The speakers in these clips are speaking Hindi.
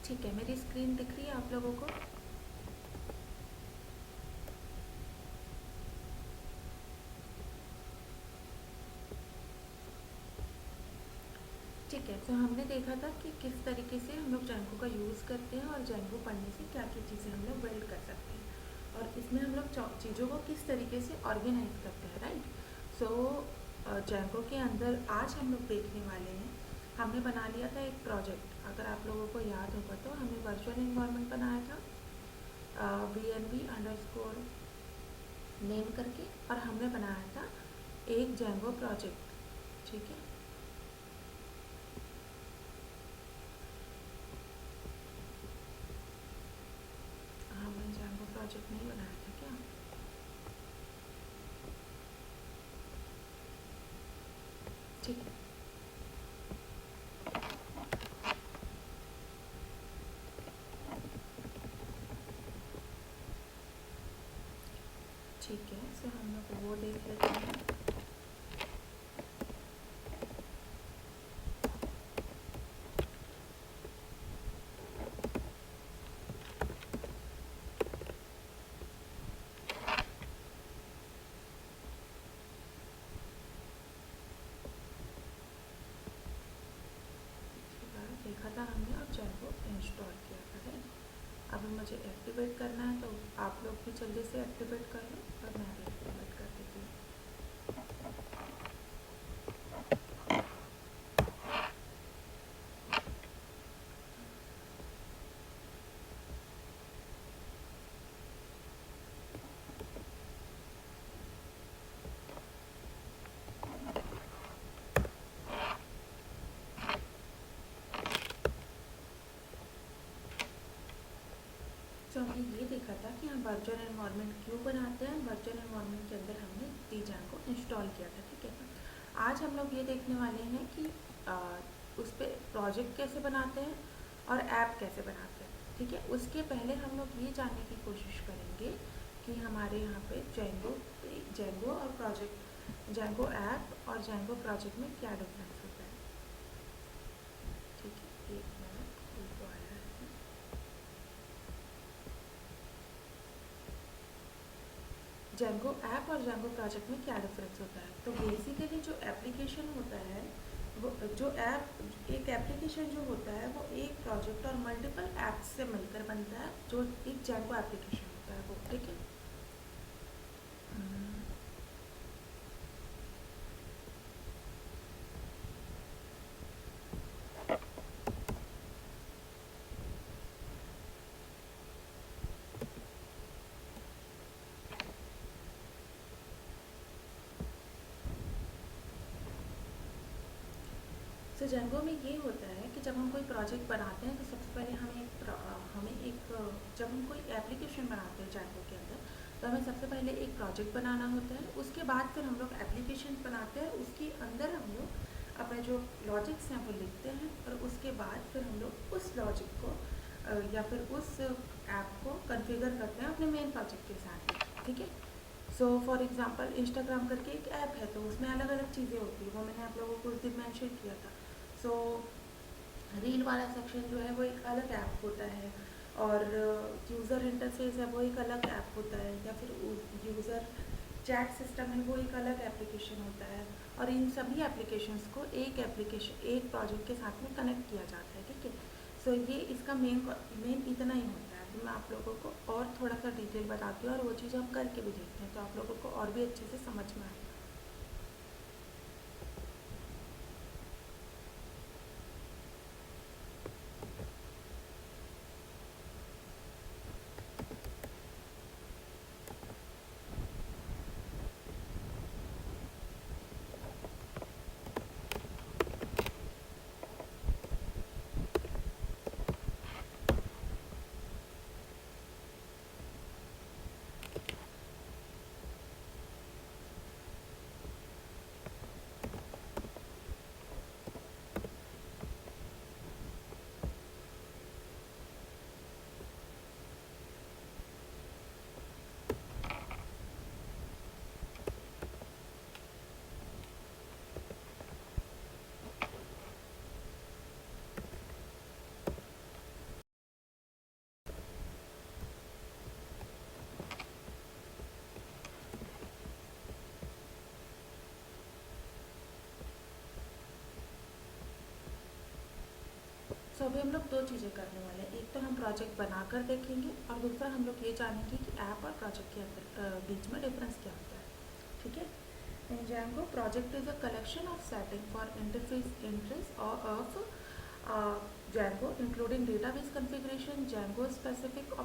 ठीक है, मेरी स्क्रीन दिख रही है आप लोगों को? ठीक है, तो हमने देखा था कि किस तरीके से हम लोग जैंगो का यूज़ करते हैं और जैंगो पढ़ने से क्या क्या चीज़ें हम लोग बिल्ड कर सकते हैं और इसमें हम लोग चीज़ों को किस तरीके से ऑर्गेनाइज करते हैं, राइट? सो जैंगो के अंदर आज हम लोग देखने वाले हैं, हमने बना लिया था एक प्रोजेक्ट। अगर आप लोगों को याद होगा तो हमने वर्चुअल इन्वायरमेंट बनाया था VNV नेम करके, और हमने बनाया था एक जैंगो प्रोजेक्ट। ठीक है, हमने जैंगो प्रोजेक्ट नहीं बनाया था क्या? ठीक है, ठीक है, सो हम लोग वो देख लेते हैं। देखा था हमने और जैंगो इंस्टॉल किया था, राइट? अब मुझे एक्टिवेट करना है, तो आप लोग भी जल्दी से एक्टिवेट कर लो और मैं भी एक्टिवेट कर देती हूँ। तो हमने ये देखा था कि हम वर्चुअल एनवायरनमेंट क्यों बनाते हैं, वर्चुअल एनवायरनमेंट के अंदर हमने Django इंस्टॉल किया था। ठीक है, आज हम लोग ये देखने वाले हैं कि उस पर प्रोजेक्ट कैसे बनाते हैं और ऐप कैसे बनाते हैं। ठीक है, उसके पहले हम लोग ये जानने की कोशिश करेंगे कि हमारे यहाँ पे जैंगो और प्रोजेक्ट, जैंगो ऐप और जैंगो प्रोजेक्ट में क्या डिफरेंस होता है। ठीक है, एक मिनट, कोई तो आया है। जैंगो ऐप और जैंगो प्रोजेक्ट में क्या डिफरेंस होता है? तो बेसिकली जो एप्लीकेशन होता है, वो जो ऐप, एक एप्लीकेशन जो होता है वो एक प्रोजेक्ट और मल्टीपल ऐप्स से मिलकर बनता है, जो एक जैंगो एप्लीकेशन होता है वो। ठीक है, सो जैंगो में ये होता है कि जब हम कोई प्रोजेक्ट बनाते हैं तो सबसे पहले जब हम कोई एप्लीकेशन बनाते हैं जैंगो के अंदर, तो हमें सबसे पहले एक प्रोजेक्ट बनाना होता है। उसके बाद फिर हम लोग एप्लीकेशन बनाते हैं, उसके अंदर हम लोग अपने जो लॉजिक्स हैं वो लिखते हैं, और उसके बाद फिर हम लोग उस लॉजिक को या फिर उस ऐप को कन्फिगर करते हैं अपने मेन प्रोजेक्ट के साथ। ठीक है, सो फॉर एग्जांपल इंस्टाग्राम करके एक ऐप है, तो उसमें अलग अलग चीज़ें होती हैं, वो मैंने आप लोगों को उस दिन मेंशन किया था। सो रील वाला सेक्शन जो है वो एक अलग ऐप होता है, और यूज़र इंटरफेस है वो एक अलग ऐप होता है, या फिर यूज़र चैट सिस्टम है वो एक अलग एप्लीकेशन होता है, और इन सभी एप्लीकेशंस को एक प्रोजेक्ट के साथ में कनेक्ट किया जाता है। ठीक है, सो ये इसका मेन इतना ही होता है। तो मैं आप लोगों को और थोड़ा सा डिटेल बताती हूँ, और वो चीज़ हम करके भी देखते हैं, तो आप लोगों को और भी अच्छे से समझ में आएगा। सो अभी हम लोग दो चीज़ें करने वाले हैं, एक तो हम प्रोजेक्ट बनाकर देखेंगे और दूसरा हम लोग ये जानेंगे कि ऐप और प्रोजेक्ट के अंदर बीच में डिफरेंस क्या होता है। ठीक है। In Django, project is a collection of setting for interface interest or of Django, including database configuration, Django specific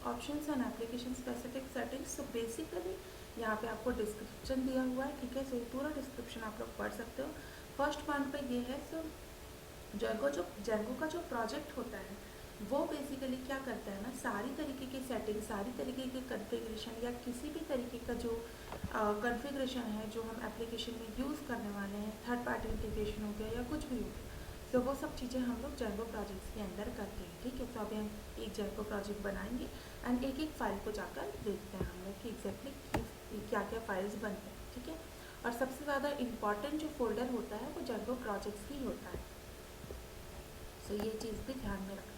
options and application specific settings. So basically यहाँ पे आपको डिस्क्रिप्शन दिया हुआ है, ठीक है। सो ये पूरा डिस्क्रिप्शन आप लोग पढ़ सकते हो। फर्स्ट पॉइंट पे ये है, सो Django का जो प्रोजेक्ट होता है वो बेसिकली क्या करता है ना, सारी तरीके की सेटिंग, सारी तरीके की कन्फिग्रेशन या किसी भी तरीके का जो कन्फिग्रेशन है जो हम एप्लीकेशन में यूज़ करने वाले हैं, थर्ड पार्टी इंटीग्रेशन हो गया या कुछ भी हो गया, तो वो सब चीज़ें हम लोग Django प्रोजेक्ट्स के अंदर करते हैं। ठीक है। तो अभी हम एक Django प्रोजेक्ट बनाएंगे एंड एक एक फाइल को जाकर देखते हैं हम लोग कि एग्जैक्टली क्या क्या फाइल्स बनते हैं। ठीक है। और सबसे ज़्यादा इम्पॉर्टेंट जो फोल्डर होता है वो Django प्रोजेक्ट्स ही होता है। सो ये चीज़ भी ध्यान में रखना।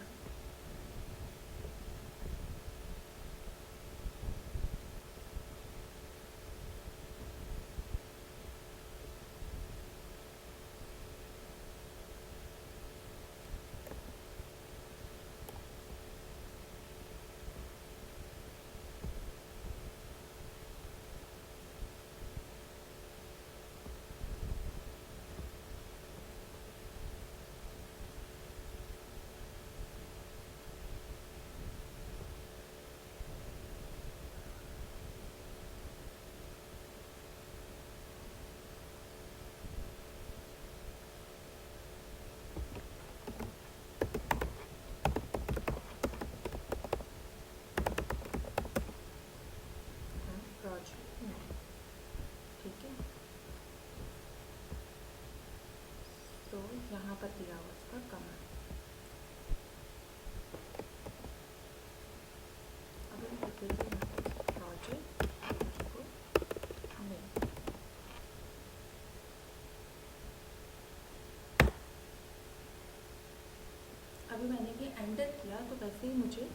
प्रोजेक्ट में ठीक है। तो यहाँ पर दिया हुआ इसका कमांड, अब हम लिखेंगे यहाँ पर प्रोजेक्ट में। अभी मैंने ये एंटर किया तो वैसे ही मुझे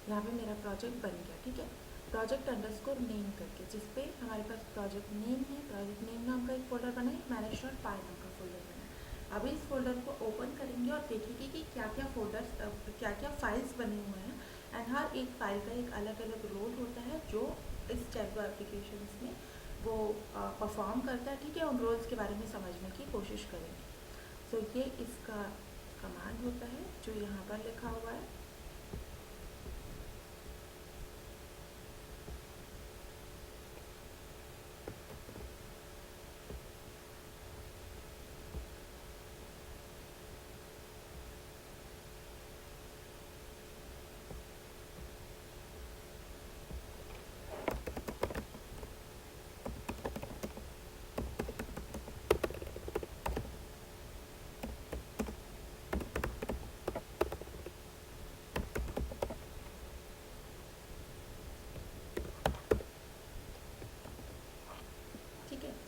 यहाँ पे मेरा प्रोजेक्ट बन गया। ठीक है। प्रोजेक्ट अंडरस्कोर नेम करके, जिसपे हमारे पास प्रोजेक्ट नेम है, प्रोजेक्ट नेम नाम का एक फोल्डर बना है, मैनेजमेंट पाई नाम का फोल्डर बना है। अभी इस फोल्डर को ओपन करेंगे और देखेंगे कि क्या क्या फोल्डर्स, क्या क्या फाइल्स बने हुए हैं एंड हर एक फाइल का एक अलग अलग रोल होता है जो इस Django एप्लीकेशन में वो परफॉर्म करता है। ठीक है। उन रोल्स के बारे में समझने की कोशिश करेंगे। सो ये इसका कमांड होता है जो यहाँ पर लिखा हुआ है।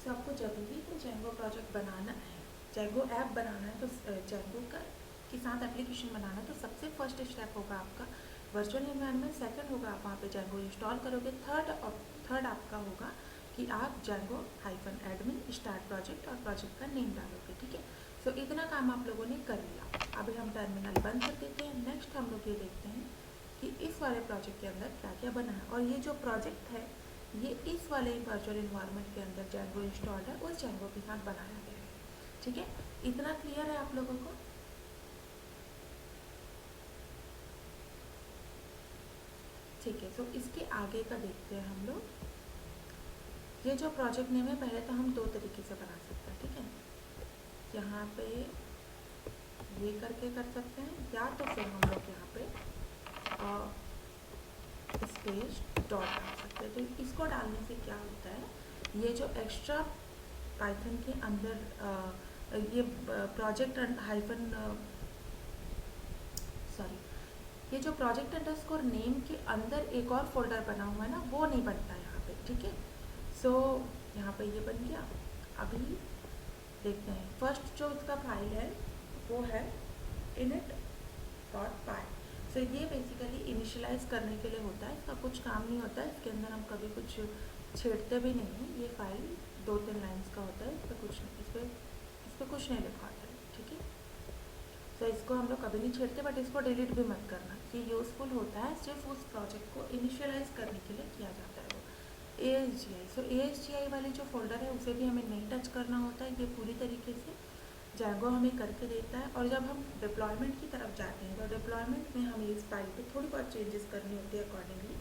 तो आपको जब भी तो Django प्रोजेक्ट बनाना है, Django ऐप बनाना है, तो Django का के साथ एप्लीकेशन बनाना है, तो सबसे फर्स्ट स्टेप होगा आपका वर्चुअल एनवायरनमेंट, सेकंड होगा आप वहाँ पे Django इंस्टॉल करोगे, थर्ड आपका होगा कि आप Django -admin स्टार्ट प्रोजेक्ट और प्रोजेक्ट का नेम डालोगे। ठीक है। सो इतना काम आप लोगों ने कर लिया। अभी हम टर्मिनल बंद कर देते हैं। नेक्स्ट हम लोग ये देखते हैं कि इस वाले प्रोजेक्ट के अंदर क्या क्या बना है, और ये जो प्रोजेक्ट है ये इस वाले वर्चुअल इन्वायरमेंट के अंदर Django इंस्टॉल्ड है, उस Django के साथ बनाया गया है। ठीक है। इतना क्लियर है आप लोगों को? ठीक है। सो इसके आगे का देखते हैं हम लोग। ये जो प्रोजेक्ट नेम है, पहले तो हम दो तरीके से बना सकते हैं। ठीक है। यहाँ पे ये करके कर सकते हैं, या तो फिर हम लोग यहाँ पे स्पेस डॉट डाल सकते हैं। तो इसको डालने से क्या होता है, ये जो एक्स्ट्रा पाइथन के अंदर ये प्रोजेक्ट हाइफन सॉरी ये जो प्रोजेक्ट अंडरस्कोर नेम के अंदर एक और फोल्डर बना हुआ है ना, वो नहीं बनता यहाँ पे। ठीक है। सो यहाँ पे ये बन गया। अभी देखते हैं फर्स्ट जो इसका फाइल है वो है init.py। सो ये बेसिकली इनिशियलाइज करने के लिए होता है, इसका कुछ काम नहीं होता है, इसके अंदर हम कभी कुछ छेड़ते भी नहीं हैं। ये फाइल 2-3 लाइन्स का होता है, इस पर कुछ नहीं लिखा होता है। ठीक है। तो इसको हम लोग कभी नहीं छेड़ते, बट इसको डिलीट भी मत करना। ये यूज़फुल होता है सिर्फ उस प्रोजेक्ट को इनिशियलाइज करने के लिए किया जाता है वो ASGI। सो ASGI वाली जो फोल्डर है उसे भी हमें नहीं टच करना होता है, ये पूरी तरीके से जैंगो हमें करके देता है। और जब हम डिप्लॉयमेंट की तरफ जाते हैं तो डिप्लॉयमेंट में हमें इस फाइल पे थोड़ी बहुत चेंजेस करनी होती है अकॉर्डिंगली,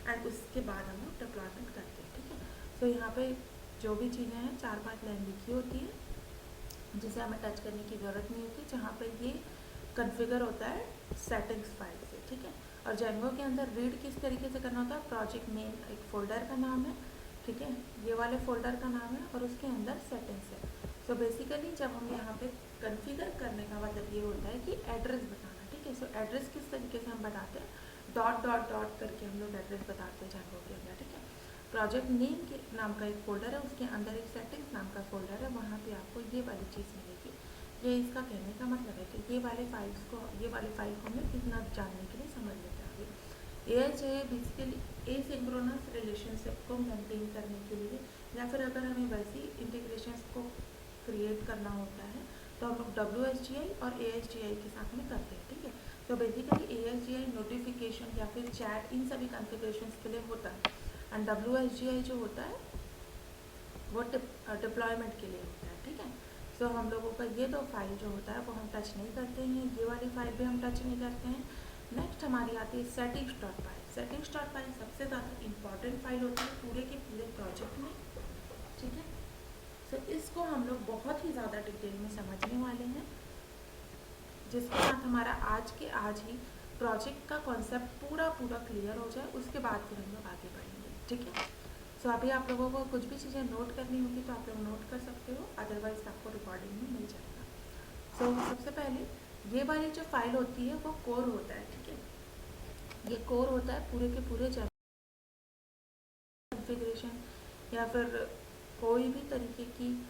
एंड उसके बाद हम लोग डिप्लॉयमेंट करते हैं, ठीक है। तो यहाँ पे जो भी चीज़ें हैं 4-5 लाइन लिखी होती है जिसे हमें टच करने की ज़रूरत नहीं होती, जहाँ पे ये कॉन्फ़िगर होता है सेटिंग्स फाइल से, ठीक है। और जेंगो के अंदर रीड किस तरीके से करना होता है, प्रोजेक्ट नेम एक फ़ोल्डर का नाम है, ठीक है, ये वाले फ़ोल्डर का नाम है और उसके अंदर सेटिंग्स है। सो बेसिकली जब हम यहाँ पे कॉन्फ़िगर करने का मतलब ये होता है कि एड्रेस बताना, ठीक है। सो एड्रेस किस तरीके से हम बताते हैं, डॉट डॉट डॉट करके हम लोग एड्रेस बताते हैं जेंगो के अंदर, ठीक है। प्रोजेक्ट नेम के नाम का एक फ़ोल्डर है, उसके अंदर एक सेटिंग्स नाम का फ़ोल्डर है, वहाँ पे आपको ये वाली चीज़ मिलेगी। ये इसका कहने का मतलब है कि ये वाले फाइल्स को, ये वाले फाइल को हमें इतना जानने के लिए समझ लेते हैं आगे। ASGI बेसिकली एसिंक्रोनस रिलेशनशिप को मेंटेन करने के लिए, या फिर अगर हमें वैसी इंटीग्रेशंस को क्रिएट करना होता है तो हम लोग WSGI और ASGI के साथ में करते हैं, ठीक है। तो बेसिकली ASGI नोटिफिकेशन या फिर चैट इन सभी कॉन्फ़िगरेशंस के लिए होता है, एंड WSGI जो होता है वो डिप्लॉयमेंट के लिए होता है, ठीक है। सो हम लोगों का ये दो फाइल जो होता है वो हम टच नहीं करते हैं, ये वाली फाइल भी हम टच नहीं करते हैं। नेक्स्ट हमारी आती है settings dot file. Settings dot file सबसे ज़्यादा इंपॉर्टेंट फाइल होती है पूरे के पूरे प्रोजेक्ट में, ठीक है। सो इसको हम लोग बहुत ही ज़्यादा डिटेल में समझने वाले हैं, जिसके साथ हमारा आज के आज ही प्रोजेक्ट का कॉन्सेप्ट पूरा पूरा क्लियर हो जाए, उसके बाद फिर हम लोग आगे बढ़ेंगे, ठीक है। सो अभी आप लोगों को कुछ भी चीज़ें नोट करनी होगी तो आप लोग नोट कर सकते हो, अदरवाइज आपको रिकॉर्डिंग में मिल जाएगा। सो सबसे पहले ये वाली जो फाइल होती है वो कोर होता है, ठीक है। ये कोर होता है पूरे के पूरे कॉन्फ़िगरेशन या फिर कोई भी तरीके की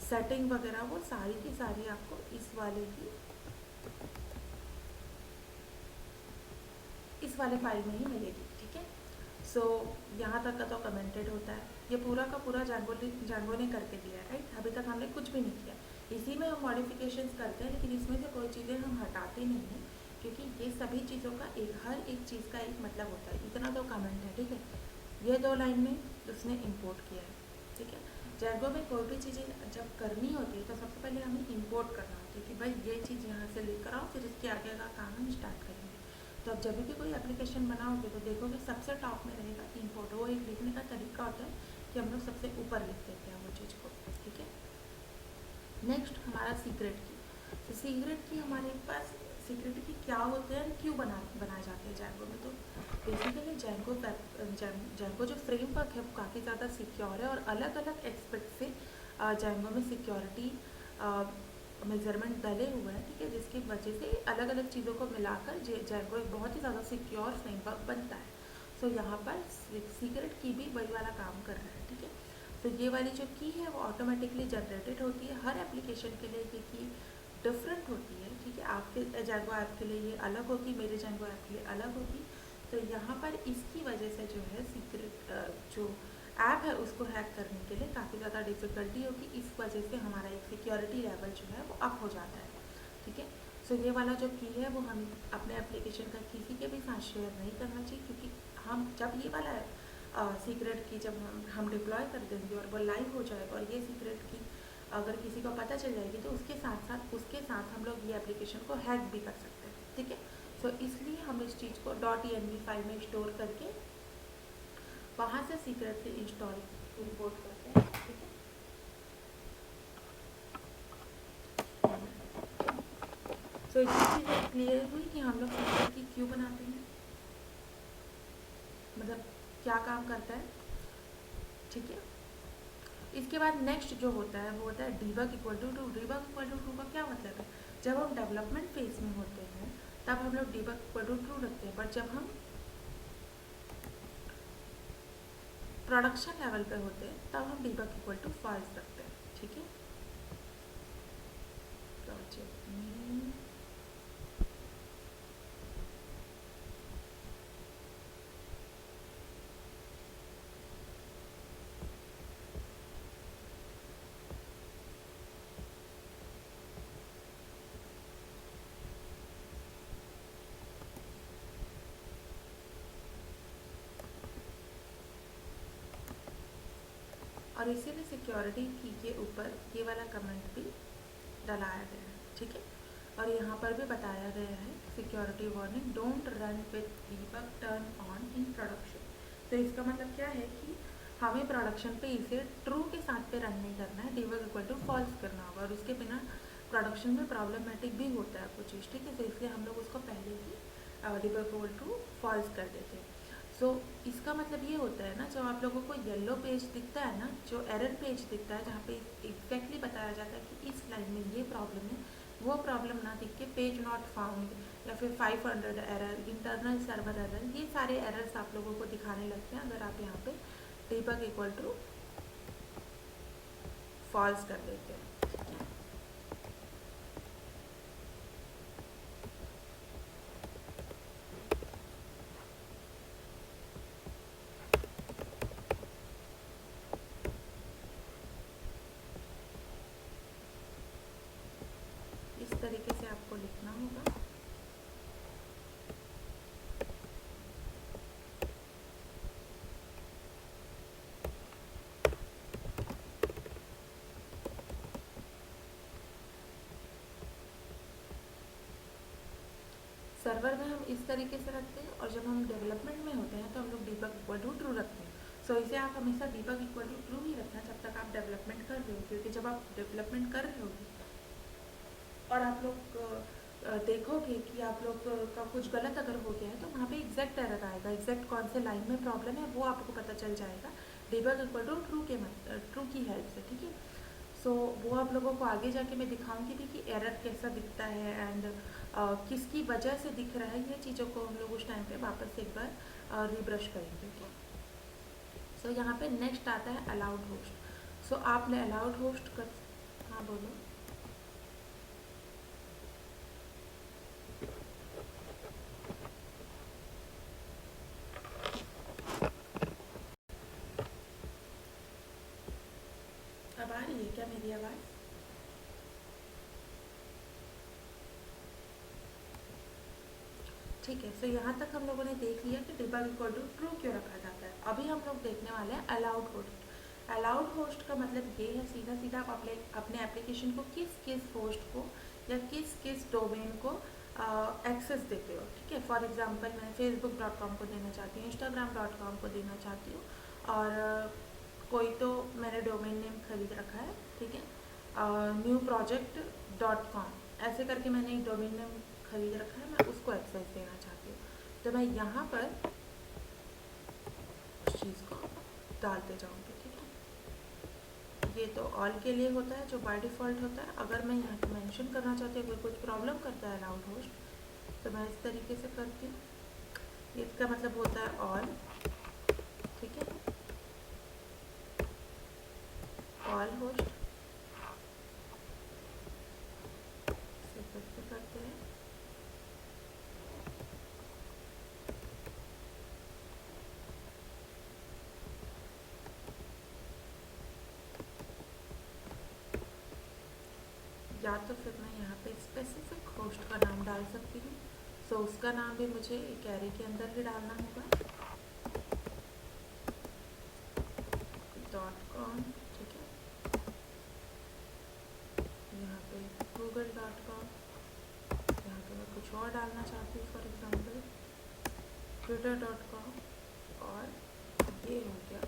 सेटिंग वगैरह, वो सारी की सारी आपको इस वाले फाइल में ही मिलेगी, ठीक है। सो यहाँ तक का तो कमेंटेड होता है, ये पूरा का पूरा जांगो ने करके दिया है, राइट। अभी तक हमने कुछ भी नहीं किया, इसी में हम मॉडिफिकेशंस करते हैं, लेकिन इसमें से कोई चीज़ें हम हटाते नहीं हैं, क्योंकि ये सभी चीज़ों का हर एक चीज़ का एक मतलब होता है। इतना तो कमेंट है, ठीक है। ये 2 लाइन में उसने इम्पोर्ट किया है, ठीक है। जांगो में कोई भी चीज़ें जब करनी होती है तो सबसे पहले हमें इम्पोर्ट करना होता है कि भाई ये चीज़ यहाँ से लेकर आओ, फिर इसके आगे का काम हम स्टार्ट करेंगे। तो अब जब भी कोई एप्लीकेशन बनाओगे तो देखोगे सबसे टॉप में रहेगा इम्पोर्ट। वो एक लिखने का तरीका होता है कि हम लोग सबसे ऊपर लिख देते हैं वो चीज़ को, ठीक है। नेक्स्ट हमारा सीक्रेट की। तो सीक्रेट की हमारे पास सीक्रेट की क्या होते हैं, क्यों बनाए जाते हैं जांगो में। तो बेसिकली जांगो जो फ्रेमवर्क है वो काफ़ी ज़्यादा सिक्योर है, और अलग अलग एक्सपेक्ट से जांगो में सिक्योरिटी मेजरमेंट डले हुए हैं, ठीक है, जिसकी वजह से अलग अलग चीज़ों को मिलाकर जांगो एक बहुत ही ज़्यादा सिक्योर फ्रेमवर्क बनता है। सो यहाँ पर सीक्रेट की भी वही वाला काम कर रहा है, ठीक है। तो ये वाली जो की है वो ऑटोमेटिकली जनरेटेड होती है। हर एप्लीकेशन के लिए ये की डिफरेंट होती है, ठीक है। आपके जांगो ऐप के लिए ये अलग होगी, मेरे जांगो ऐप के लिए अलग होगी। तो यहाँ पर इसकी वजह से जो है सीक्रेट जो ऐप है उसको हैक करने के लिए काफ़ी ज़्यादा डिफ़िकल्टी होगी। इस वजह से हमारा एक सिक्योरिटी लेवल जो है वो अप हो जाता है, ठीक है। सो ये वाला जो की है वो हम अपने एप्लीकेशन का किसी के भी साथ शेयर नहीं करना चाहिए, क्योंकि हम जब ये वाला सीक्रेट की जब हम डिप्लॉय कर देंगे और वो लाइव हो जाएगा, और ये सीक्रेट की अगर किसी को पता चल जाएगी तो उसके साथ हम लोग ये एप्लीकेशन को हैक भी कर सकते हैं, ठीक है। सो इसलिए हम इस चीज़ को .env फाइल में स्टोर करके वहाँ से सीक्रेट से इंपोर्ट करते हैं, ठीक है। सो ये चीज़ क्लियर हुई कि हम लोग सीक्रेट की क्यों बनाते हैं, मतलब क्या काम करता है, ठीक है। इसके बाद नेक्स्ट जो होता है वो होता है debug equal to true. Debug equal to true का क्या मतलब है, जब हम डेवलपमेंट फेज में होते हैं तब हम लोग डीबग इक्वल टू ट्रू रखते हैं, बट जब हम प्रोडक्शन लेवल पे होते हैं तब हम डीबग इक्वल टू फॉल्स रखते हैं, ठीक है। प्रोजेक्ट में और इसीलिए सिक्योरिटी की के ऊपर ये वाला कमेंट भी डलाया गया है, ठीक है। और यहाँ पर भी बताया गया है security warning, don't run with debug turn on in production. तो इसका मतलब क्या है कि हमें प्रोडक्शन पे इसे ट्रू के साथ पे रन नहीं करना है, डीबग इक्वल टू फॉल्स करना होगा, और उसके बिना प्रोडक्शन में प्रॉब्लमेटिक भी होता है कुछ चीज़, ठीक है। तो इसलिए हम लोग उसको पहले ही डीबग इक्वल टू फॉल्स कर देते हैं। सो इसका मतलब ये होता है ना, जब आप लोगों को येलो पेज दिखता है ना, जो एरर पेज दिखता है जहाँ पे एग्जैक्टली बताया जाता है कि इस लाइन में ये प्रॉब्लम है, वो प्रॉब्लम ना दिख के पेज नॉट फाउंड या फिर 500 एरर, इंटरनल सर्वर एरर, ये सारे एरर्स आप लोगों को दिखाने लगते हैं अगर आप यहाँ पे डीबग इक्वल टू फॉल्स कर देते हैं। इस तरीके से आपको लिखना होगा। सर्वर में हम इस तरीके से रखते हैं, और जब हम डेवलपमेंट में होते हैं तो हम लोग डीबग इक्वल टू ट्रू रखते हैं। सो इसे आप हमेशा डीबग इक्वल टू ट्रू ही रखना जब तक आप डेवलपमेंट कर रहे हो, क्योंकि जब आप डेवलपमेंट कर रहे होगे और आप लोग देखोगे कि आप लोग का कुछ गलत अगर हो गया है तो वहाँ पे एग्जैक्ट एरर आएगा, एग्जैक्ट कौन से लाइन में प्रॉब्लम है वो आपको पता चल जाएगा डीबग इक्वल टू ट्रू के ट्रू की हेल्प से, ठीक है। सो वो आप लोगों को आगे जाके मैं दिखाऊंगी भी कि एरर कैसा दिखता है एंड किसकी वजह से दिख रहा है, ये चीज़ों को हम लोग उस टाइम पे वापस एक बार रिब्रश करेंगे, ठीक। सो यहाँ पे नेक्स्ट आता है अलाउड होस्ट। सो आपने अलाउड होस्ट कर, हाँ बोलो। अब आ रही है क्या मेरी आवाज़? ठीक है। सो यहाँ तक हम लोगों ने देख लिया कि डीबग इक्वल टू ट्रू क्यों रखा जाता है। अभी हम लोग देखने वाले हैं अलाउड होस्ट। अलाउड होस्ट का मतलब ये है सीधा सीधा आप अपने एप्लीकेशन को किस होस्ट को या किस डोमेन को एक्सेस देते हो, ठीक है। फॉर एग्जांपल मैं facebook.com को देना चाहती हूँ, instagram.com को देना चाहती हूँ, और कोई तो मैंने डोमेन नेम खरीद रखा है, ठीक है, newproject.com ऐसे करके मैंने एक डोमेन नेम खरीद रखा है, मैं उसको एक्सेस देना चाहती हूँ। तो मैं यहाँ पर उस चीज़ को डालते जाऊँगी, ठीक है। ये तो ऑल के लिए होता है जो बाय डिफ़ॉल्ट होता है। अगर मैं यहाँ पे मेंशन करना चाहती हूँ अगर कुछ प्रॉब्लम करता है अलाउड होस्ट, तो मैं इस तरीके से करती हूँ। इसका मतलब होता है ऑल, ठीक है, ऑल होस्ट से करते हैं। या तो फिर मैं यहाँ पे स्पेसिफिक होस्ट का नाम डाल सकती हूँ। सो उसका नाम भी मुझे एक एरे के अंदर ही डालना होगा, .com, ठीक है। यहाँ पे google.com, यहाँ पे मैं कुछ और डालना चाहती हूँ, फॉर एग्जांपल twitter.com, और ये हो गया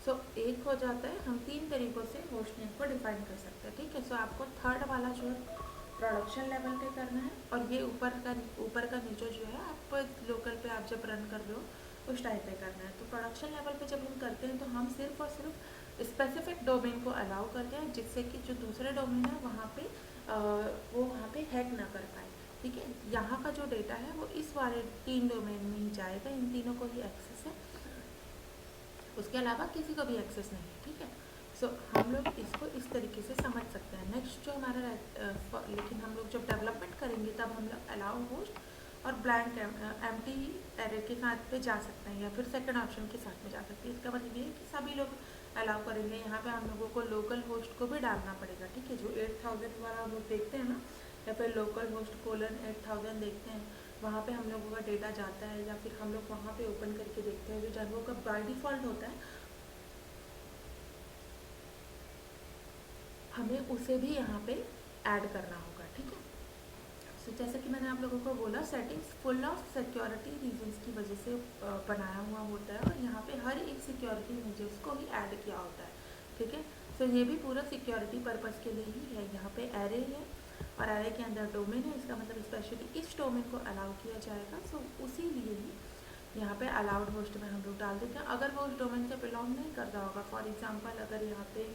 सो एक हो जाता है। हम 3 तरीक़ों से होस्ट नेम को डिफाइन कर सकते हैं, ठीक है। सो आपको थर्ड वाला जो है प्रोडक्शन लेवल पे करना है, और ये ऊपर का नीचे जो है आप लोकल पे आप जब रन कर रहे हो उस टाइप पे करना है। तो प्रोडक्शन लेवल पे जब हम करते हैं तो हम सिर्फ और सिर्फ स्पेसिफिक डोमेन को अलाउ करते हैं, जिससे कि जो दूसरे डोमेन है वहाँ पे वो वहाँ पे हैक ना कर पाए, ठीक है। यहाँ का जो डेटा है वो इस वाले 3 डोमेन में ही जाएगा, इन तीनों को ही एक्सेस है, उसके अलावा किसी को भी एक्सेस नहीं है, ठीक है। सो हम लोग इसको इस तरीके से समझ सकते हैं। नेक्स्ट जो हमारा लेकिन हम लोग जब डेवलपमेंट करेंगे तब हम लोग अलाउ होस्ट और ब्लैंक एम्प्टी एरे के साथ पे जा सकते हैं, या फिर सेकंड ऑप्शन के साथ में जा सकते हैं। इसका मतलब ये है कि सभी लोग अलाउ करेंगे। यहाँ पे हम लोगों को लोकल होस्ट को भी डालना पड़ेगा, ठीक है। जो 8000 वाला हम लोग देखते हैं ना, या फिर लोकल होस्ट कोलन 8000 देखते हैं, वहाँ पे हम लोगों का डेटा जाता है, या फिर हम लोग वहाँ पे ओपन करके देखते हैं। जो जंगो का बाय डिफ़ॉल्ट होता है, हमें उसे भी यहाँ पे ऐड करना होगा, ठीक है। सो जैसे कि मैंने आप लोगों को बोला, settings full of security reasons की वजह से बनाया हुआ होता है, और यहाँ पे हर एक सिक्योरिटी रीजंस को ही ऐड किया होता है, ठीक है। सो ये भी पूरा सिक्योरिटी पर्पज़ के लिए ही है। यहाँ पे एरे है, और एरे के अंदर डोमेन है, इसका मतलब स्पेशली इस डोमेन को अलाउ किया जाएगा। सो उसी लिए ही यहाँ पे अलाउड होस्ट में हम लोग डाल देते हैं। अगर वो उस डोमेन से बिलोंग नहीं करता होगा, फॉर एग्जाम्पल अगर यहाँ पे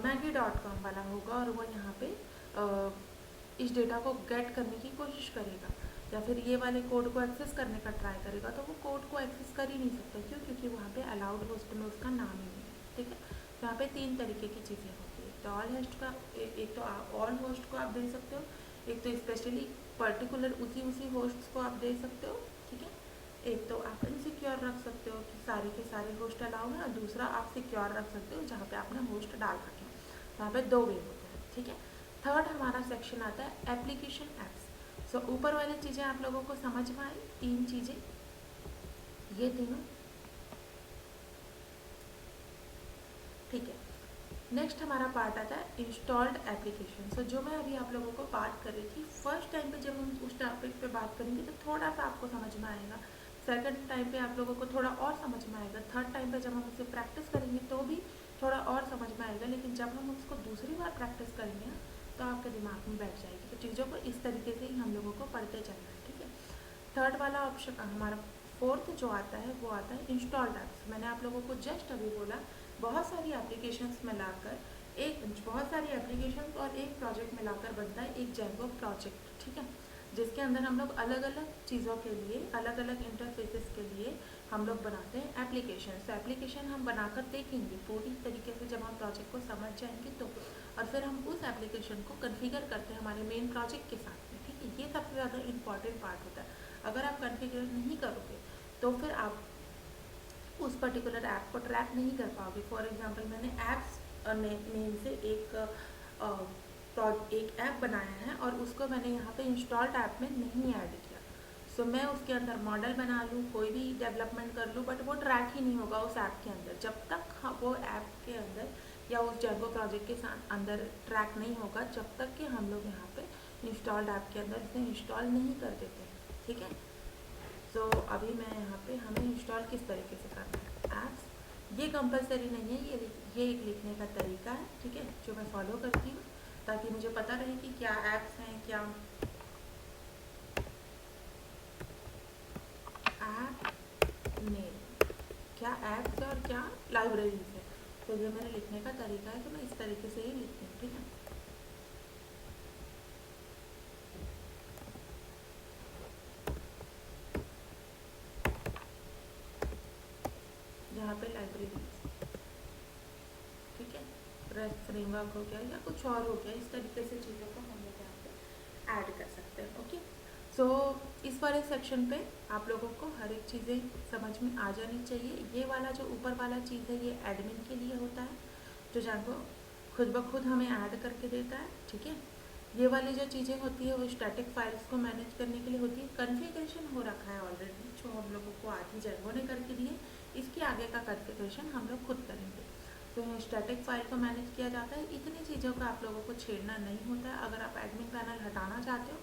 maggie.com वाला होगा, और वो यहाँ पे इस डेटा को गेट करने की कोशिश करेगा, या फिर ये वाले कोड को एक्सेस करने का ट्राई करेगा, तो वो कोड को एक्सेस कर ही नहीं सकता। क्यों? क्योंकि वहाँ पे अलाउड होस्ट में उसका नाम ही नहीं है, ठीक है। तो यहाँ पे 3 तरीके की चीज़ें होती है। तो ऑल होस्ट का एक तो ऑल होस्ट को आप दे सकते हो, एक तो स्पेशली पर्टिकुलर उसी होस्ट को आप दे सकते हो, ठीक है। एक तो आप इनसिक्योर रख सकते हो कि सारे के सारे होस्ट अलाउ हैं, और दूसरा आप सिक्योर रख सकते हो जहाँ पे आपने होस्ट डाल रखे हैं। वहाँ पे 2 वे होते हैं, ठीक है। थर्ड हमारा सेक्शन आता है एप्लीकेशन एप्स। सो ऊपर वाली चीज़ें आप लोगों को समझ में आई, 3 चीज़ें, ये तीनों, ठीक है। नेक्स्ट हमारा पार्ट आता है इंस्टॉल्ड एप्लीकेशन। सो जो मैं अभी आप लोगों को बात कर रही थी, फर्स्ट टाइम पे जब हम उस टॉपिक पे बात करेंगे तो थोड़ा सा आपको समझ में आएगा, सेकंड टाइम पे आप लोगों को थोड़ा और समझ में आएगा, थर्ड टाइम पे जब हम उसे प्रैक्टिस करेंगे तो भी थोड़ा और समझ में आएगा, लेकिन जब हम उसको दूसरी बार प्रैक्टिस करेंगे ना, तो आपके दिमाग में बैठ जाएगी। तो चीज़ों को इस तरीके से ही हम लोगों को पढ़ते चलना है, ठीक है। थर्ड वाला ऑप्शन हमारा फोर्थ जो आता है, वो आता है इंस्टॉल्ड एप्स। मैंने आप लोगों को जस्ट अभी बोला, बहुत सारी एप्लीकेशंस मिलाकर बहुत सारी एप्लीकेशंस और एक प्रोजेक्ट मिलाकर बनता है एक जैंगो प्रोजेक्ट, ठीक है। जिसके अंदर हम लोग अलग अलग चीज़ों के लिए, अलग अलग इंटरफेसेस के लिए हम लोग बनाते हैं एप्लीकेशन। तो एप्लीकेशन हम बनाकर देखेंगे पूरी तरीके से जब हम प्रोजेक्ट को समझ जाएंगे तो, और फिर हम उस एप्लीकेशन को कन्फिगर करते हैं हमारे मेन प्रोजेक्ट के साथ में, ठीक है। ये सबसे ज़्यादा इंपॉर्टेंट पार्ट होता है। अगर आप कन्फिगर नहीं करोगे तो फिर आप उस पर्टिकुलर ऐप को ट्रैक नहीं कर पाओगे। फॉर एग्जांपल मैंने ऐप्स नेम से एक ऐप बनाया है, और उसको मैंने यहाँ पे इंस्टॉल्ड ऐप में नहीं ऐड किया। सो मैं उसके अंदर मॉडल बना लूँ, कोई भी डेवलपमेंट कर लूँ, बट वो ट्रैक ही नहीं होगा उस ऐप के अंदर जब तक वो ऐप के अंदर या उस जैंगो प्रोजेक्ट के साथ अंदर ट्रैक नहीं होगा, जब तक कि हम लोग यहाँ पे इंस्टॉल्ड ऐप के अंदर इसे इंस्टॉल नहीं कर देते हैं, ठीक है। तो अभी मैं यहाँ पे हमें इंस्टॉल किस तरीके से करना है ऐप्स, ये कंपलसरी नहीं है, ये एक लिखने का तरीका है, ठीक है, जो मैं फॉलो करती हूँ ताकि मुझे पता रहे कि क्या ऐप्स हैं, क्या ऐप नेम, क्या ऐप्स है और क्या लाइब्रेरीज है। तो ये मेरे लिखने का तरीका है, तो मैं इस तरीके से ही लिखती हूँ, ठीक है। यहाँ पे लाइब्रेरीज, ठीक है, रेस्ट फ्रेमवर्क हो गया या कुछ और हो गया, इस तरीके से चीज़ों को हम लोग यहाँ पे ऐड कर सकते हैं, ओके। सो इस वाले सेक्शन पे आप लोगों को हर एक चीज़ें समझ में आ जानी चाहिए। ये वाला जो ऊपर वाला चीज़ है, ये एडमिन के लिए होता है, जो जानको खुद ब खुद हमें ऐड करके देता है, ठीक है। ये वाली जो चीज़ें होती है वो स्टैटिक फाइल्स को मैनेज करने के लिए होती है। कन्फिग्रेशन हो रखा है ऑलरेडी, जो हम लोगों को आधी जैंगो ने करके दिए, इसके आगे का कन्फिग्रेशन हम लोग खुद करेंगे। तो यहाँ स्टैटिक फाइल को मैनेज किया जाता है। इतनी चीज़ों का आप लोगों को छेड़ना नहीं होता है। अगर आप एडमिन पैनल हटाना चाहते हो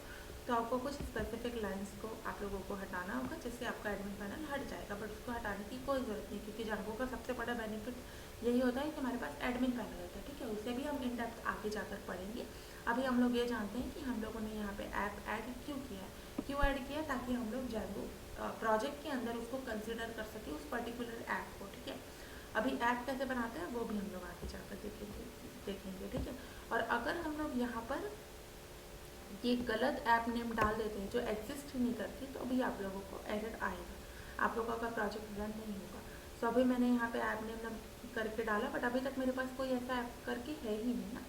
तो आपको कुछ स्पेसिफिक लाइंस को आप लोगों को हटाना होगा, जिससे आपका एडमिन पैनल हट जाएगा, बट उसको हटाने की कोई ज़रूरत नहीं, क्योंकि जांगो का सबसे बड़ा बेनिफिट यही होता है कि हमारे पास एडमिन पैनल होता है, ठीक है। उसे भी हम इन डेप्थ आगे जाकर पढ़ेंगे। अभी हम लोग ये जानते हैं कि हम लोगों ने यहाँ पे ऐप ऐड क्यों किया है, क्यों ऐड किया, ताकि हम लोग जांगो प्रोजेक्ट के अंदर उसको कंसिडर कर सके उस पर्टिकुलर ऐप को, ठीक है। अभी ऐप कैसे बनाते हैं वो भी हम लोग आगे जाकर देखेंगे, ठीक है। और अगर हम लोग यहाँ पर ये गलत ऐप नेम डाल देते हैं जो एग्जिस्ट ही नहीं करती, तो अभी आप लोगों को एरर आएगा, आप लोगों का प्रोजेक्ट रन नहीं होगा। सो अभी मैंने यहाँ पे ऐप नेम करके डाला, बट अभी तक मेरे पास कोई ऐसा ऐप करके है ही नहीं ना,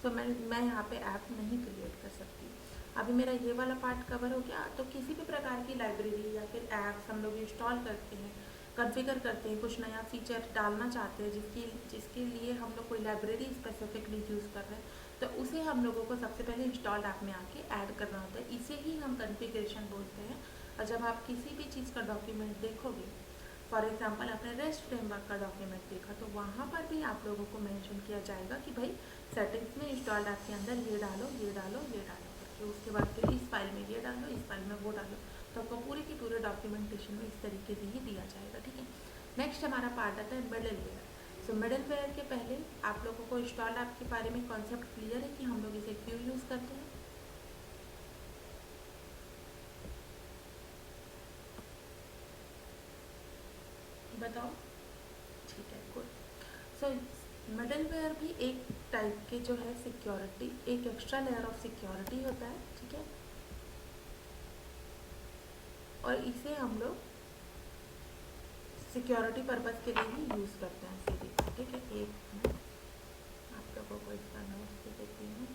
तो मैं यहाँ पे ऐप नहीं क्रिएट कर सकती। अभी मेरा ये वाला पार्ट कवर हो गया। तो किसी भी प्रकार की लाइब्रेरी या फिर ऐप्स हम लोग इंस्टॉल करते हैं, कॉन्फ़िगर करते हैं, कुछ नया फीचर डालना चाहते हैं जिसके लिए हम लोग कोई लाइब्रेरी स्पेसिफिकली यूज़ कर रहे हैं, तो उसे हम लोगों को सबसे पहले इंस्टॉल्ड ऐप में आके ऐड करना होता है। इसे ही हम कॉन्फ़िगरेशन बोलते हैं। और जब आप किसी भी चीज़ का डॉक्यूमेंट देखोगे, फॉर एग्जांपल आपने रेस्ट फ्रेमवर्क का डॉक्यूमेंट देखा, तो वहाँ पर भी आप लोगों को मेंशन किया जाएगा कि भाई सेटिंग्स में इंस्टॉल्ड ऐप के अंदर ये डालो, ये डालो, ये डालो करके, उसके बाद फिर इस फाइल में ये डालो, इस फाइल में वो डालो। तो आपको पूरे के पूरे डॉक्यूमेंटेशन में इस तरीके से ही दिया जाएगा, ठीक है। नेक्स्ट हमारा पार्ट आता है मिडलवेयर। सो मिडलवेयर के पहले आप लोगों को इंस्टॉल ऐप के बारे में कॉन्सेप्ट क्लियर है कि हम लोग इसे क्यों यूज़ करते हैं? बताओ। ठीक है, गुड। सो मिडलवेयर भी एक टाइप के जो है सिक्योरिटी, एक एक्स्ट्रा लेयर ऑफ सिक्योरिटी होता है, ठीक है। और इसे हम लोग सिक्योरिटी पर्पज़ के लिए ही यूज़ करते हैं सीधे, ठीक है। एक मिनट, आप लोगों को इसका नोट्स दे देती हूँ।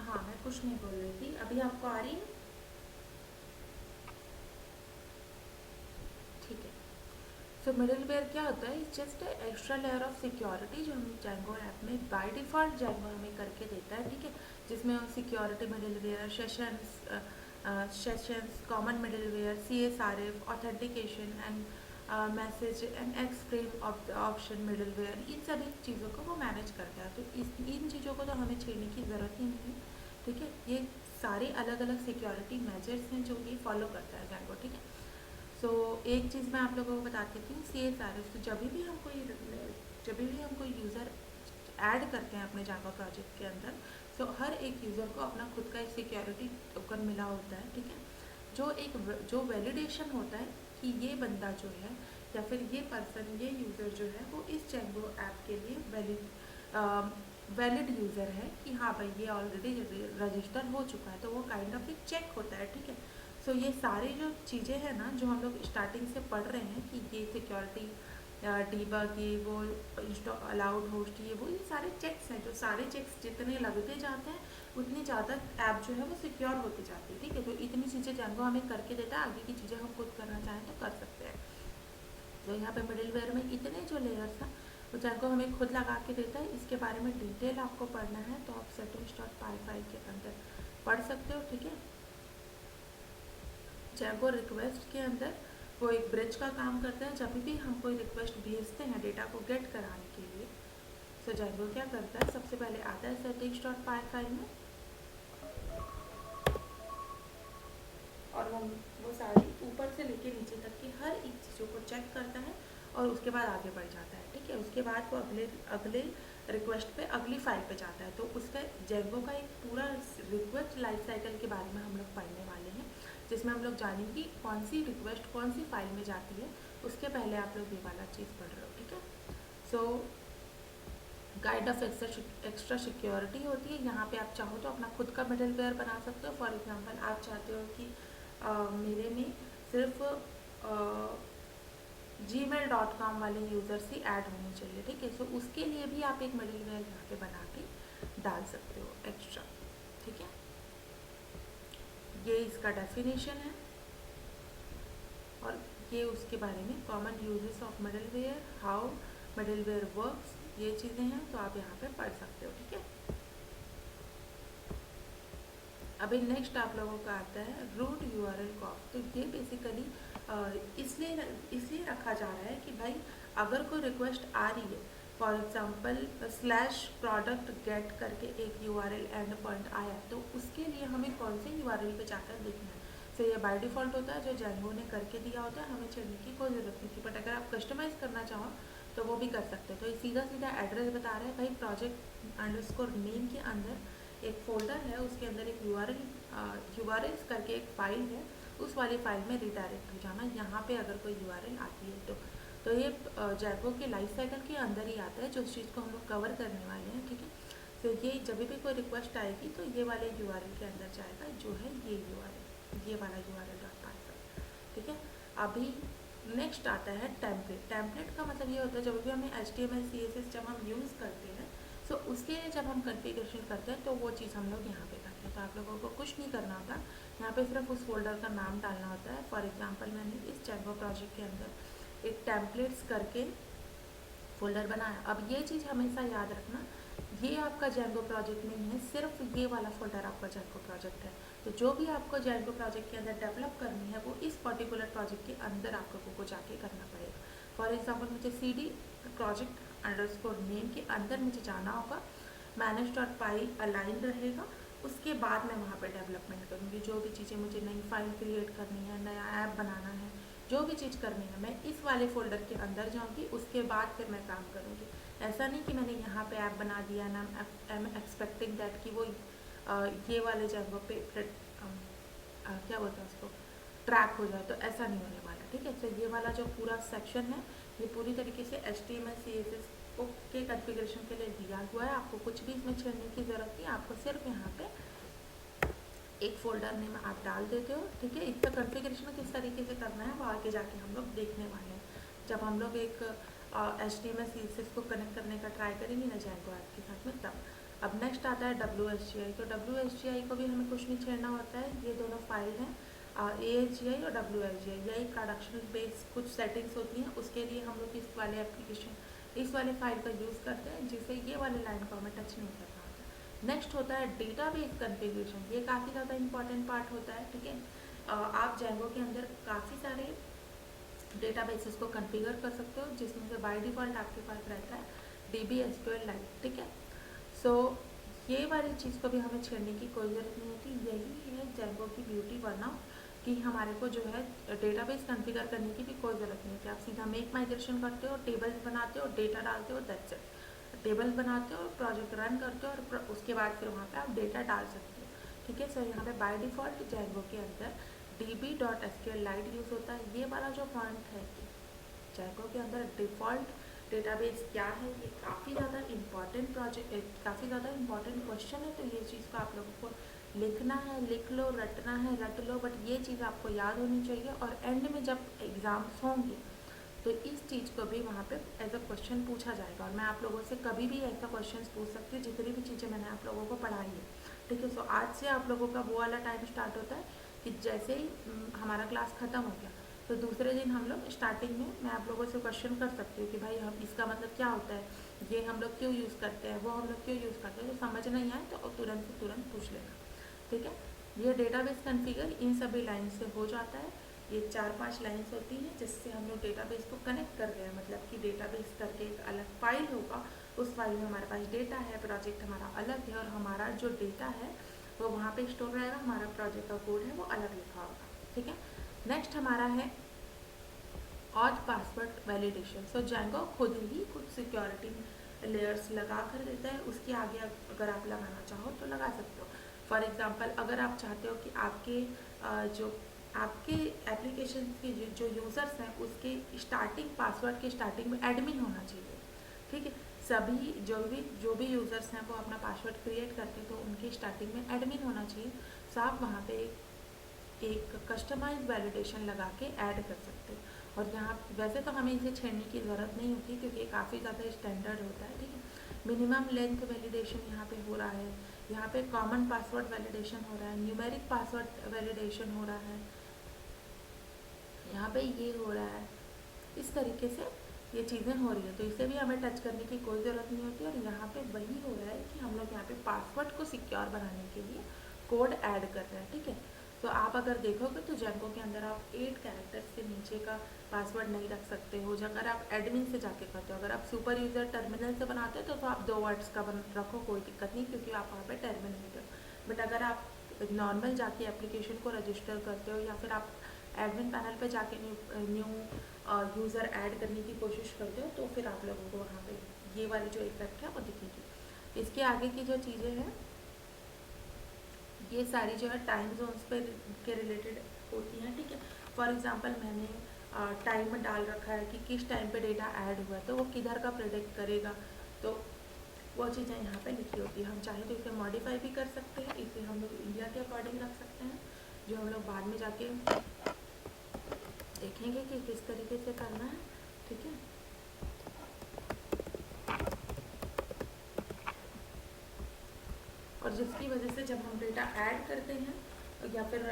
हाँ, मैं कुछ नहीं बोल रही थी, अभी आपको आ रही है? ठीक है। सो मिडलवेयर क्या होता है? It's just extra layer of security जो हम जैंगो ऐप में बाय डिफ़ॉल्ट जैंगो हमें करके देता है, ठीक है। जिसमें हम security middleware, sessions, common middleware, CSRF, authentication and message and X frame of the option middleware, इन सभी चीज़ों को वो मैनेज करता है। तो इन चीज़ों को तो हमें छेड़ने की ज़रूरत ही नहीं है, ठीक है। ये सारे अलग अलग सिक्योरिटी मेजर्स हैं जो ये फॉलो करता है जैंगो, ठीक है। सो एक चीज़ मैं आप लोगों को बताती थी, CSRF। तो जब भी हम कोई यूज़र ऐड करते हैं अपने जावा प्रोजेक्ट के अंदर, सो हर एक यूज़र को अपना खुद का एक सिक्योरिटी टोकन मिला होता है, ठीक है। जो वैलिडेशन होता है कि ये बंदा जो है या फिर ये पर्सन, ये यूज़र जो है वो इस जैंगो ऐप के लिए वैलिड यूज़र है कि हाँ भाई ये ऑलरेडी रजिस्टर हो चुका है, तो वो काइंड ऑफ एक चेक होता है, ठीक है। सो ये सारी जो चीज़ें हैं ना जो हम लोग स्टार्टिंग से पढ़ रहे हैं कि ये सिक्योरिटी डीबग, ये वो इंस्टॉल अलाउड होस्ट, ये सारे चेक्स हैं। जो सारे चेक्स जितने लगते जाते हैं उतनी ज़्यादा ऐप जो है वो सिक्योर होती जाती है, ठीक है। तो इतनी चीज़ें जैंगो हमें करके देता है, आगे की चीज़ें हम खुद करना चाहें तो कर सकते हैं। तो यहाँ पे मिडिलवेयर में इतने जो लेयर्स हैं वो जैंगो हमें खुद लगा के देता है। इसके बारे में डिटेल आपको पढ़ना है तो आप settings.py फाइल के अंदर पढ़ सकते हो, ठीक है। जैंगो रिक्वेस्ट के अंदर वो एक ब्रिज का काम करते हैं। जब भी हम कोई रिक्वेस्ट भेजते हैं डेटा को गेट कराने के लिए, तो जैंगो क्या करता है, सबसे पहले आता है settings.py फाइल में और वो सारी ऊपर से लेके नीचे तक की हर एक चीज़ों को चेक करता है और उसके बाद आगे बढ़ जाता है, ठीक है। उसके बाद वो अगले रिक्वेस्ट पे अगली फाइल पे जाता है। तो उसका जैंगो का एक पूरा रिक्वेस्ट लाइफ साइकिल के बारे में हम लोग पढ़ने वाले हैं, जिसमें हम लोग जानेंगे कि कौन सी रिक्वेस्ट कौन सी फाइल में जाती है। उसके पहले आप लोग ये वाला चीज़ पढ़ रहे हो, ठीक है। सो गाइड ऑफ एक्स्ट्रा सिक्योरिटी होती है। यहाँ पे आप चाहो तो अपना खुद का मिडलवेयर बना सकते हो। फॉर एग्जांपल, आप चाहते हो कि मेरे में सिर्फ gmail.com वाले यूज़र से ऐड होनी चाहिए, ठीक है। सो उसके लिए भी आप एक मिडिल वेयर यहाँ पे बना के डाल सकते हो एक्स्ट्रा, ठीक है। ये इसका डेफिनेशन है और ये उसके बारे में common uses of middleware, how middleware works, ये चीज़ें हैं तो आप यहाँ पे पढ़ सकते हो, ठीक है। अभी नेक्स्ट आप लोगों का आता है रूट यूआरएल कॉप। तो ये बेसिकली इसलिए रखा जा रहा है कि भाई अगर कोई रिक्वेस्ट आ रही है, for example slash product get करके एक यूआरएल एंड पॉइंट आया, तो उसके लिए हमें कौन से यूआरएल पे जाकर देखना है। तो ये बाय डिफ़ॉल्ट होता है, जो जेंगो ने करके दिया होता है, हमें चढ़ने की कोई ज़रूरत नहीं थी। बट अगर आप कस्टमाइज़ करना चाहो तो वो भी कर सकते हो। तो ये सीधा सीधा एड्रेस बता रहे हैं भाई, प्रोजेक्ट अंडरस्कोर नेम के अंदर एक फोल्डर है, उसके अंदर एक यूआरएल्स करके एक फ़ाइल है, उस वाली फाइल में रिडायरेक्ट हो जाना यहाँ पे अगर कोई यूआरएल आती है तो ये जैगो के लाइफ साइकिल के अंदर ही आता है, जो चीज़ को हम लोग कवर करने वाले हैं, ठीक है। तो ये जब भी कोई रिक्वेस्ट आएगी तो ये वाले यूआरएल के अंदर जाएगा, जो है ये यूआरएल, ये वाला यूआरएल.पाइथन, ठीक है। अभी नेक्स्ट आता है टेम्पलेट। टेम्पलेट का मतलब ये होता है जब भी हमें HTML CSS जब हम यूज़ करते हैं, तो उसके लिए जब हम कॉन्फ़िगरेशन करते हैं तो वो चीज़ हम लोग यहाँ पे करते हैं। तो आप लोगों को कुछ नहीं करना होता, यहाँ पे सिर्फ उस फोल्डर का नाम डालना होता है। फॉर एग्जांपल मैंने इस जैगो प्रोजेक्ट के अंदर एक टेम्पलेट्स करके फोल्डर बनाया। अब ये चीज़ हमेशा याद रखना, ये आपका जैंगो प्रोजेक्ट नहीं है, सिर्फ ये वाला फोल्डर आपका जैंगो प्रोजेक्ट है। तो जो भी आपको जैंगो प्रोजेक्ट के अंदर डेवलप करनी है वो इस पर्टिकुलर प्रोजेक्ट के अंदर आप लोगों को जाके करना पड़ेगा। फॉर एग्जांपल मुझे CD प्रोजेक्ट अंडरस्कोर नेम के अंदर मुझे जाना होगा, manage.py अलाइन रहेगा, उसके बाद मैं वहाँ पे डेवलपमेंट करूँगी। जो भी चीज़ें मुझे नई फाइल क्रिएट करनी है, नया ऐप बनाना है, जो भी चीज़ करनी है, मैं इस वाले फोल्डर के अंदर जाऊँगी, उसके बाद फिर मैं काम करूँगी। ऐसा नहीं कि मैंने यहाँ पे ऐप बना दिया ना, आई एम एक्सपेक्टिंग दैट कि वो ये वाले जगह पे क्या बोलते हैं उसको, ट्रैक हो जाए, तो ऐसा नहीं होने वाला, ठीक है। तो ये वाला जो पूरा सेक्शन है, ये पूरी तरीके से HTML CSS के कॉन्फ़िगरेशन के लिए दिया हुआ है। आपको कुछ भी इसमें छेड़ने की ज़रूरत नहीं, आपको सिर्फ यहाँ पे एक फोल्डर नेम आप डाल देते हो, ठीक है। इसका कॉन्फ़िगरेशन किस तरीके से करना है वो आगे जाके हम लोग देखने वाले हैं, जब हम लोग एक HTML CSS को कनेक्ट करने का ट्राई करेंगे ना जैंगो ऐप के साथ में, तब। अब नेक्स्ट आता है WSGI। तो WSGI को भी हमें कुछ नहीं छेड़ना होता है, ये दोनों फाइल हैं AHGI और WSGI, यही प्रोडक्शन बेस कुछ सेटिंग्स होती हैं, उसके लिए हम लोग इस वाले एप्लीकेशन इस वाले फाइल का यूज़ करते हैं, जिससे ये वाले लाइन को हमें टच नहीं करना होता। नेक्स्ट होता है डेटाबेस कॉन्फ़िगरेशन। ये काफ़ी ज़्यादा इंपॉर्टेंट पार्ट होता है, ठीक है। आप जैंगो के अंदर काफ़ी सारे डेटाबेसेस को कॉन्फ़िगर कर सकते हो, जिसमें से बाय डिफ़ॉल्ट आपके पास रहता है DBSQLite, ठीक है। सो ये वाली चीज़ को भी हमें छेड़ने की कोई ज़रूरत नहीं होती। यही है जैंगो की ब्यूटी, वरना कि हमारे को जो है डेटाबेस कॉन्फ़िगर करने की भी कोई ज़रूरत नहीं होती। आप सीधा मेक माइग्रेशन करते हो, टेबल्स बनाते हो, डेटा डालते हो, दैट्स इट। टेबल्स बनाते हो, प्रोजेक्ट रन करते हो और उसके बाद फिर वहाँ पे आप डेटा डाल सकते हो, ठीक है। सो यहाँ पे बाय डिफ़ॉल्ट जैंगो के अंदर DB.SQLite यूज़ होता है। ये वाला जो पॉइंट है कि जैंगो के अंदर डिफ़ॉल्ट डेटाबेस क्या है, ये काफ़ी ज़्यादा इम्पॉर्टेंट काफ़ी ज़्यादा इम्पॉर्टेंट क्वेश्चन है। तो ये चीज़ को आप लोगों को लिखना है, लिख लो, रटना है, रट लो, बट ये चीज़ आपको याद होनी चाहिए। और एंड में जब एग्ज़ाम्स होंगे तो इस चीज़ को भी वहाँ पे एज अ क्वेश्चन पूछा जाएगा, और मैं आप लोगों से कभी भी ऐसा क्वेश्चन पूछ सकती हूँ जितनी भी चीज़ें मैंने आप लोगों को पढ़ाई है, ठीक है। सो आज से आप लोगों का वो वाला टाइम स्टार्ट होता है कि जैसे ही हमारा क्लास ख़त्म हो गया तो दूसरे दिन हम लोग स्टार्टिंग में मैं आप लोगों से क्वेश्चन कर सकती हूँ कि भाई हम इसका मतलब क्या होता है, ये हम लोग क्यों यूज़ करते हैं, वो हम लोग क्यों यूज़ करते हैं। तो समझ नहीं आए तो तुरंत से तुरंत पूछ लेना, ठीक है। ये डेटाबेस कॉन्फ़िगर इन सभी लाइन से हो जाता है। ये 4-5 लाइन्स होती हैं जिससे हम लोग डेटाबेस को कनेक्ट कर रहे हैं, मतलब कि डेटाबेस करके एक अलग फाइल होगा, उस फाइल में हमारे पास डेटा है, प्रोजेक्ट हमारा अलग है, और हमारा जो डेटा है वो वहाँ पे स्टोर रहेगा, हमारा प्रोजेक्ट का कोड है वो अलग लिखा होगा, ठीक है। नेक्स्ट हमारा है ऑथ पासवर्ड वैलिडेशन। सो जैंगो खुद ही कुछ सिक्योरिटी लेयर्स लगा कर देता है, उसके आगे अगर आप लगाना चाहो तो लगा सकते हो। फॉर एग्जांपल अगर आप चाहते हो कि आपके एप्लीकेशन के जो यूज़र्स हैं उसके स्टार्टिंग पासवर्ड के स्टार्टिंग में एडमिन होना चाहिए, ठीक है। सभी जो भी यूज़र्स हैं वो अपना पासवर्ड क्रिएट करते हैं, तो उनके स्टार्टिंग में एडमिन होना चाहिए। सो आप वहाँ पे एक कस्टमाइज वैलिडेशन लगा के ऐड कर सकते हो। और यहाँ वैसे तो हमें इसे छेड़ने की ज़रूरत नहीं होती क्योंकि काफ़ी ज़्यादा स्टैंडर्ड होता है, ठीक है। मिनिमम लेंथ वैलिडेशन यहाँ पे हो रहा है, यहाँ पे कॉमन पासवर्ड वैलिडेशन हो रहा है, न्यूमेरिक पासवर्ड वैलिडेशन हो रहा है, यहाँ पे ये हो रहा है। इस तरीके से ये चीज़ें हो रही है, तो इसे भी हमें टच करने की कोई ज़रूरत नहीं होती। और यहाँ पे वही हो रहा है कि हम लोग यहाँ पे पासवर्ड को सिक्योर बनाने के लिए कोड ऐड कर रहे हैं, ठीक है। तो आप अगर देखोगे तो जेंको के अंदर आप 8 कैरेक्टर्स से नीचे का पासवर्ड नहीं रख सकते हो। अगर आप एडमिन से जाके करते हो, अगर आप सुपर यूज़र टर्मिनल से बनाते हो तो आप 2 वर्ड्स का रखो, कोई दिक्कत नहीं, क्योंकि आप वहाँ पे टर्मिनेट हो। बट अगर आप नॉर्मल जाके एप्लीकेशन को रजिस्टर करते हो या फिर आप एडमिन पैनल पे जाके न्यू यूज़र ऐड करने की कोशिश करते हो तो फिर आप लोगों को वहाँ पे ये वाली जो इफेक्ट है वो दिखेगी। इसके आगे की जो चीज़ें हैं ये सारी जो है टाइम जोन्स पे के रिलेटेड होती हैं, ठीक है। फॉर एग्जांपल मैंने टाइम डाल रखा है कि किस टाइम पे डेटा ऐड हुआ है, तो वो किधर का प्रेडिक्ट करेगा, तो वो चीज़ें यहाँ पे लिखी होती है। हम चाहे तो इसे मॉडिफाई भी कर सकते हैं, इसे हम लोग इंडिया के अकॉर्डिंग रख सकते हैं, जो हम लोग बाद में जाके देखेंगे कि किस तरीके से करना है, ठीक है। और जिसकी वजह से जब हम डेटा ऐड करते हैं या फिर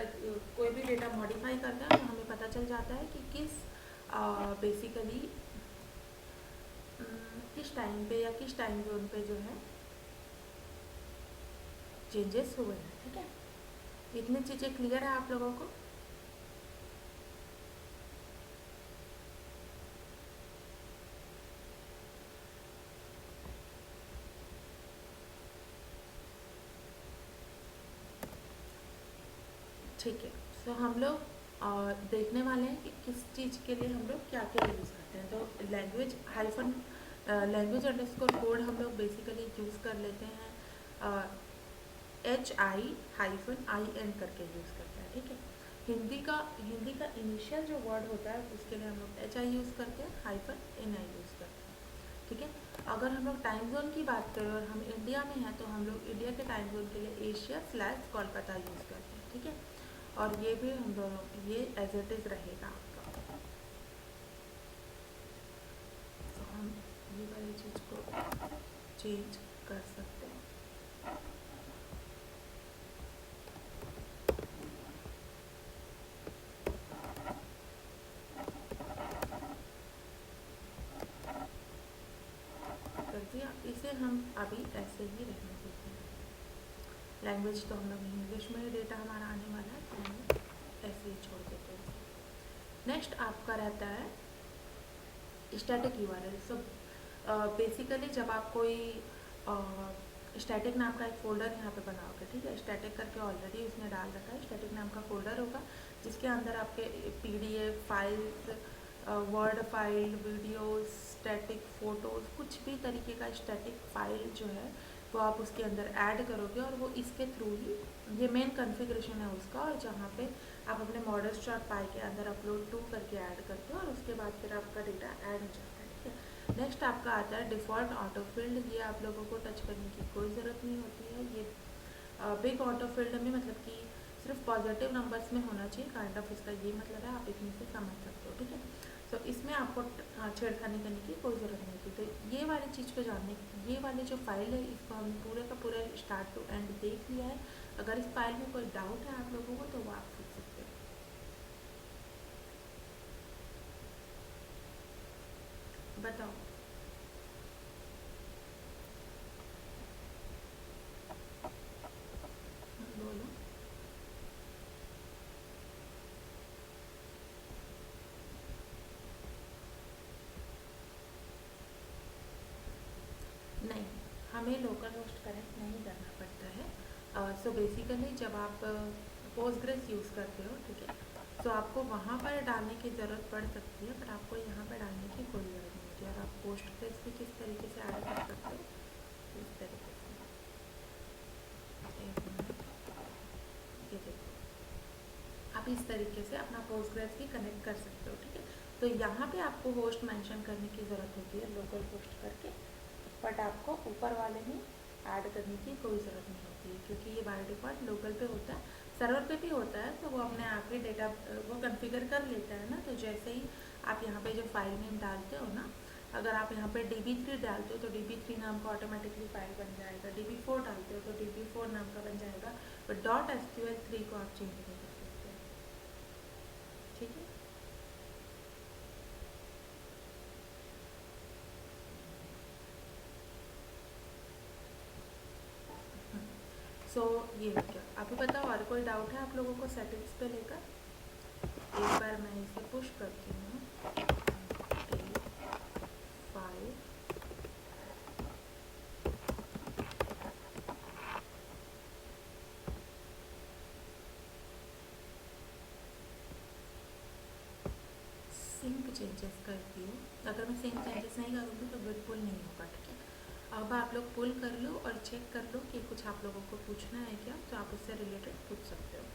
कोई भी डेटा मॉडिफाई करते हैं तो हमें पता चल जाता है कि बेसिकली किस टाइम पे या किस टाइम जोन पे जो है चेंजेस हुए हैं, ठीक है। इतनी चीज़ें क्लियर है आप लोगों को? ठीक है। सो हम लोग देखने वाले हैं कि किस चीज़ के लिए हम लोग क्या क्या यूज़ करते हैं। तो लैंग्वेज अंडरस्कोर कोड हम लोग बेसिकली यूज़ कर लेते हैं, HI-IN करके यूज़ करते हैं, ठीक है। हिंदी का इनिशियल जो वर्ड होता है उसके लिए हम लोग HI यूज़ करते हैं, -NI यूज़ करते हैं, ठीक है। अगर हम लोग टाइम जोन की बात करें और हम इंडिया में हैं तो हम लोग इंडिया के टाइम जोन के लिए एशिया/कोलकाता यूज़ करते हैं, ठीक है। और ये भी हम दोनों ये एज इट इज़ रहेगा आपका। तो हम ये वाली चीज़ को चेंज कर सकते हैं। कर दिया, इसे हम अभी ऐसे ही रहने देते हैं। लैंग्वेज तो हम लोग इंग्लिश में ही डेटा हमारा आने वाला है, तो हम ऐसे ही छोड़ देते हैं। नेक्स्ट आपका रहता है स्टैटिक यूआरएल। सो बेसिकली जब आप कोई स्टैटिक नाम का एक फ़ोल्डर यहाँ पे बनाओगे, ठीक है। स्टैटिक करके ऑलरेडी उसने डाल रखा है, स्टैटिक नाम का फ़ोल्डर होगा जिसके अंदर आपके PDF files, word file, videos, static photos, कुछ भी तरीके का स्टैटिक फाइल जो है वो आप उसके अंदर ऐड करोगे और वो इसके थ्रू ही, ये मेन कॉन्फ़िगरेशन है उसका, और जहाँ पे आप अपने models.py के अंदर अपलोड टू करके ऐड करते हो और उसके बाद फिर आपका डेटा ऐड हो जाता है, ठीक है। नेक्स्ट आपका आता है डिफ़ॉल्ट ऑटो फील्ड। ये आप लोगों को टच करने की कोई ज़रूरत नहीं होती है। ये बिग ऑटो फील्ड में मतलब कि सिर्फ पॉजिटिव नंबर्स में होना चाहिए, काइंड ऑफ इसका ये मतलब है, आप इतने से समझ सकते हो, ठीक है। तो इसमें आपको छेड़खानी करने की कोई ज़रूरत नहीं होती। तो ये वाली चीज़ को जानने, ये वाली जो फाइल है इसको हमने पूरे का पूरा स्टार्ट टू एंड देख लिया है। अगर इस फाइल में कोई डाउट है आप लोगों को तो वो आप पूछ सकते हो। बताओ। बोलो। नहीं, हमें लोकल होस्ट कनेक्ट नहीं करना पड़ता है। सो बेसिकली जब आप पोस्टग्रेस यूज़ करते हो, ठीक है, तो आपको वहाँ पर डालने की ज़रूरत पड़ सकती है, पर आपको यहाँ पर डालने की कोई ज़रूरत नहीं होती। और आप पोस्टग्रेस भी किस तरीके से ऐड कर सकते हो, इस तरीके से। एक मिनट, ये देखो, आप इस तरीके से अपना पोस्टग्रेस भी कनेक्ट कर सकते हो, ठीक है। तो यहाँ पे आपको होस्ट मेंशन करने की ज़रूरत होती है लोकल होस्ट करके, बट आपको ऊपर वाले में ऐड करने की कोई ज़रूरत नहीं होती है क्योंकि ये बाय डिफ़ॉल्ट लोकल पे होता है। सर्वर पे भी होता है तो वो अपने आप ही डेटा वो कॉन्फ़िगर कर लेता है ना। तो जैसे ही आप यहाँ पे जो फाइल नेम डालते हो ना, अगर आप यहाँ पे DB3 डालते हो तो DB3 नाम का ऑटोमेटिकली फाइल बन जाएगा, DB4 डालते हो तो DB4 नाम का बन जाएगा, बट .SQL3 को आप चेंज नहीं कर सकते। ठीक है। सो ये हो गया। अभी बताओ और कोई डाउट है आप लोगों को सेटिंग्स पे लेकर? एक बार मैं इसे पुश करती हूँ, 5 सिंक चेंजेस करती हूँ। अगर मैं सिंक चेंजेस नहीं करूँगी तो बिल्कुल नहीं होगा। ठीक है, अब आप लोग पुल कर लो और चेक कर लो कि कुछ आप लोगों को पूछना है क्या, तो आप उससे रिलेटेड पूछ सकते हो।